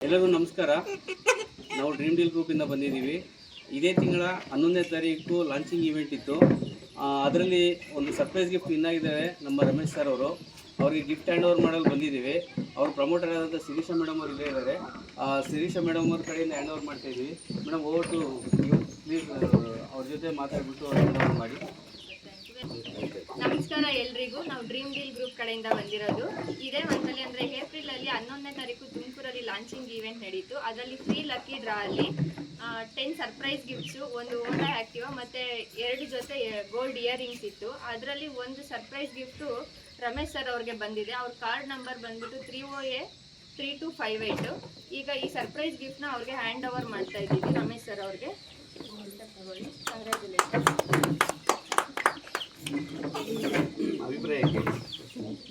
ಎಲ್ಲರಿಗೂ ನಮಸ್ಕಾರ. ನಾವು ಡ್ರೀಮ್ ಡೀಲ್ ಗ್ರೂಪಿಂದ ಬಂದಿದ್ದೀವಿ. ಇದೇ ತಿಂಗಳ 11ನೇ ತಾರೀಕು ಲಾಂಚಿಂಗ್ ಈವೆಂಟ್ ಇತ್ತು. ಅದರಲ್ಲಿ ಒಂದು ಸರ್ಪ್ರೈಸ್ ಗಿಫ್ಟ್ ವಿನ್ ಆಗಿದ್ದಾರೆ ನಮ್ಮ ರಮೇಶ್ ಸರ್ ಅವರು. ಅವರಿಗೆ ಗಿಫ್ಟ್ ಹ್ಯಾಂಡ್ ಓವರ್ ಮಾಡಲು ಬಂದಿದ್ದೀವಿ. ಅವರು ಪ್ರಮೋಟರ್ ಆದಂಥ ಶಿರೀಷಾ ಮೇಡಮ್ ಅವರು ಇಲ್ಲೇ ಇದ್ದಾರೆ. ಶಿರೀಷಾ ಮೇಡಮ್ ಅವ್ರ ಕಡೆಯಿಂದ ಹ್ಯಾಂಡ್ ಓವರ್ ಮಾಡ್ತಾ ಇದ್ದೀವಿ. Madam over to you, please ಅವ್ರ ಜೊತೆ ಮಾತಾಡ್ಬಿಟ್ಟು ಹ್ಯಾಂಡ್ ಓವರ್ ಮಾಡಿ. ನಮಸ್ಕಾರ ಎಲ್ರಿಗೂ. ನಾವು ಡ್ರೀಮ್ ಡೀಲ್ ಗ್ರೂಪ್ ಕಡೆಯಿಂದ ಬಂದಿರೋದು. ಇದೇ ಮಂತಲ್ಲಿ ಅಂದರೆ ಏಪ್ರಿಲ್ ಅಲ್ಲಿ 11ನೇ ತಾರೀಕು ತುಮಕೂರಲ್ಲಿ ಲಾಂಚಿಂಗ್ ಈವೆಂಟ್ ನಡೀತು. ಅದರಲ್ಲಿ ಫ್ರೀ ಲಕ್ಕಿ ಡ್ರಾ ಅಲ್ಲಿ 10 ಸರ್ಪ್ರೈಸ್ ಗಿಫ್ಟ್ಸು, ಒಂದು ಹೋಂಡಾ ಆಕ್ಟಿವಾ ಮತ್ತು 2 ಜೊತೆ ಗೋಲ್ಡ್ ಇಯರಿಂಗ್ಸ್ ಇತ್ತು. ಅದರಲ್ಲಿ ಒಂದು ಸರ್ಪ್ರೈಸ್ ಗಿಫ್ಟು ರಮೇಶ್ ಸರ್ ಅವ್ರಿಗೆ ಬಂದಿದೆ. ಅವ್ರ ಕಾರ್ಡ್ ನಂಬರ್ ಬಂದ್ಬಿಟ್ಟು 3OA3258. ಈಗ ಈ ಸರ್ಪ್ರೈಸ್ ಗಿಫ್ಟ್ನ ಅವ್ರಿಗೆ ಹ್ಯಾಂಡ್ ಓವರ್ ಮಾಡ್ತಾ ಇದ್ದೀವಿ ರಮೇಶ್ ಸರ್ ಅವ್ರಿಗೆ.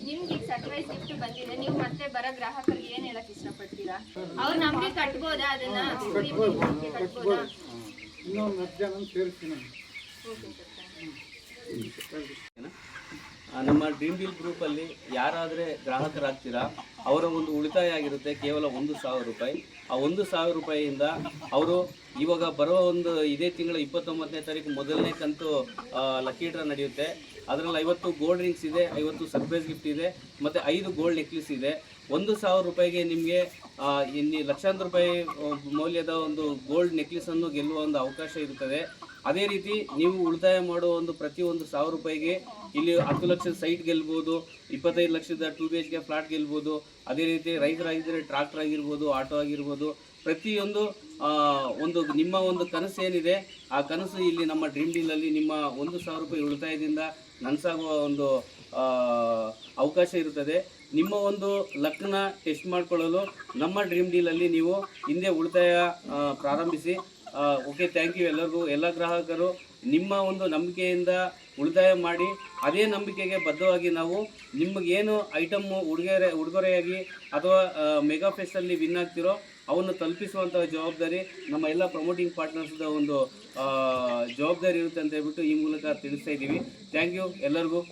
ನಿಮ್ಗೆ ಸರ್ಪ್ರೈಸ್ ಗಿಫ್ಟ್ ಬಂದಿದೆ. ನೀವು ಮತ್ತೆ ಬರೋ ಗ್ರಾಹಕರಿಗೆ ಏನ್ ಹೇಳಕ್ ಇಷ್ಟಪಡ್ತೀರಾ? ಅವ್ರು ನಮ್ಗೆ ಕಟ್ಬೋದಾ? ಅದನ್ನ ಕಟ್ಬೋದಾ? ನಮ್ಮ ಡ್ರೀಮ್ ಡೀಲ್ ಗ್ರೂಪಲ್ಲಿ ಯಾರಾದರೆ ಗ್ರಾಹಕರಾಗ್ತೀರಾ ಅವರ ಒಂದು ಉಳಿತಾಯ ಆಗಿರುತ್ತೆ ಕೇವಲ 1,000 ರೂಪಾಯಿ. ಆ 1,000 ರೂಪಾಯಿಯಿಂದ ಅವರು ಇವಾಗ ಬರೋ ಒಂದು ಇದೇ ತಿಂಗಳ 29ನೇ ತಾರೀಕು ಮೊದಲನೇ ಕಂತು ಲಕ್ಕಿ ಡ್ರಾ ನಡೆಯುತ್ತೆ. ಅದರಲ್ಲಿ 50 ಗೋಲ್ಡ್ ರಿಂಗ್ಸ್ ಇದೆ, 50 ಸರ್ಪ್ರೈಸ್ ಗಿಫ್ಟ್ ಇದೆ ಮತ್ತು 5 ಗೋಲ್ಡ್ ನೆಕ್ಲೆಸ್ ಇದೆ. 1,000 ರೂಪಾಯಿಗೆ ನಿಮಗೆ ಇಲ್ಲಿ ಲಕ್ಷಾಂತರ ರೂಪಾಯಿ ಮೌಲ್ಯದ ಒಂದು ಗೋಲ್ಡ್ ನೆಕ್ಲೆಸನ್ನು ಗೆಲ್ಲುವ ಒಂದು ಅವಕಾಶ ಇರುತ್ತದೆ. ಅದೇ ರೀತಿ ನೀವು ಉಳಿತಾಯ ಮಾಡುವ ಒಂದು ಪ್ರತಿ 1,000 ರೂಪಾಯಿಗೆ ಇಲ್ಲಿ 10 ಲಕ್ಷದ ಸೈಟ್ ಗೆಲ್ಬೋದು, 25 ಲಕ್ಷದ 2 BHK ಫ್ಲಾಟ್ ಗೆಲ್ಬೋದು. ಅದೇ ರೀತಿ ರೈತರಾಗಿದ್ದರೆ ಟ್ರಾಕ್ಟರ್ ಆಗಿರ್ಬೋದು, ಆಟೋ ಆಗಿರ್ಬೋದು. ಪ್ರತಿಯೊಂದು ಒಂದು ನಿಮ್ಮ ಒಂದು ಕನಸು ಏನಿದೆ ಆ ಕನಸು ಇಲ್ಲಿ ನಮ್ಮ ಡ್ರೀಮ್ ಡೀಲಲ್ಲಿ ನಿಮ್ಮ 1,000 ರೂಪಾಯಿ ಉಳಿತಾಯದಿಂದ ನನಸಾಗುವ ಒಂದು ಅವಕಾಶ ಇರುತ್ತದೆ. ನಿಮ್ಮ ಒಂದು ಲಕ್ನ ಟೆಸ್ಟ್ ಮಾಡಿಕೊಳ್ಳಲು ನಮ್ಮ ಡ್ರೀಮ್ ಡೀಲಲ್ಲಿ ನೀವು ಹಿಂದೆ ಉಳಿತಾಯ ಪ್ರಾರಂಭಿಸಿ. ಓಕೆ, ಥ್ಯಾಂಕ್ ಯು ಎಲ್ಲರಿಗೂ. ಎಲ್ಲ ಗ್ರಾಹಕರು ನಿಮ್ಮ ಒಂದು ನಂಬಿಕೆಯಿಂದ ಉಳಿತಾಯ ಮಾಡಿ ಅದೇ ನಂಬಿಕೆಗೆ ಬದ್ಧವಾಗಿ ನಾವು ನಿಮಗೇನು ಐಟಮ್ಮು ಉಡುಗೊರೆಯಾಗಿ ಅಥವಾ ಮೆಗಾ ಫೆಸ್ಟಲ್ಲಿ ವಿನ್ ಆಗ್ತಿರೋ ಅವನ್ನು ತಲುಪಿಸುವಂಥ ಜವಾಬ್ದಾರಿ ನಮ್ಮ ಎಲ್ಲ ಪ್ರಮೋಟಿಂಗ್ ಪಾರ್ಟ್ನರ್ಸ್ದ ಒಂದು ಜವಾಬ್ದಾರಿ ಇರುತ್ತೆ ಅಂತ ಹೇಳ್ಬಿಟ್ಟು ಈ ಮೂಲಕ ತಿಳಿಸ್ತಾ ಇದ್ದೀವಿ. ಥ್ಯಾಂಕ್ ಯು ಎಲ್ಲರಿಗೂ.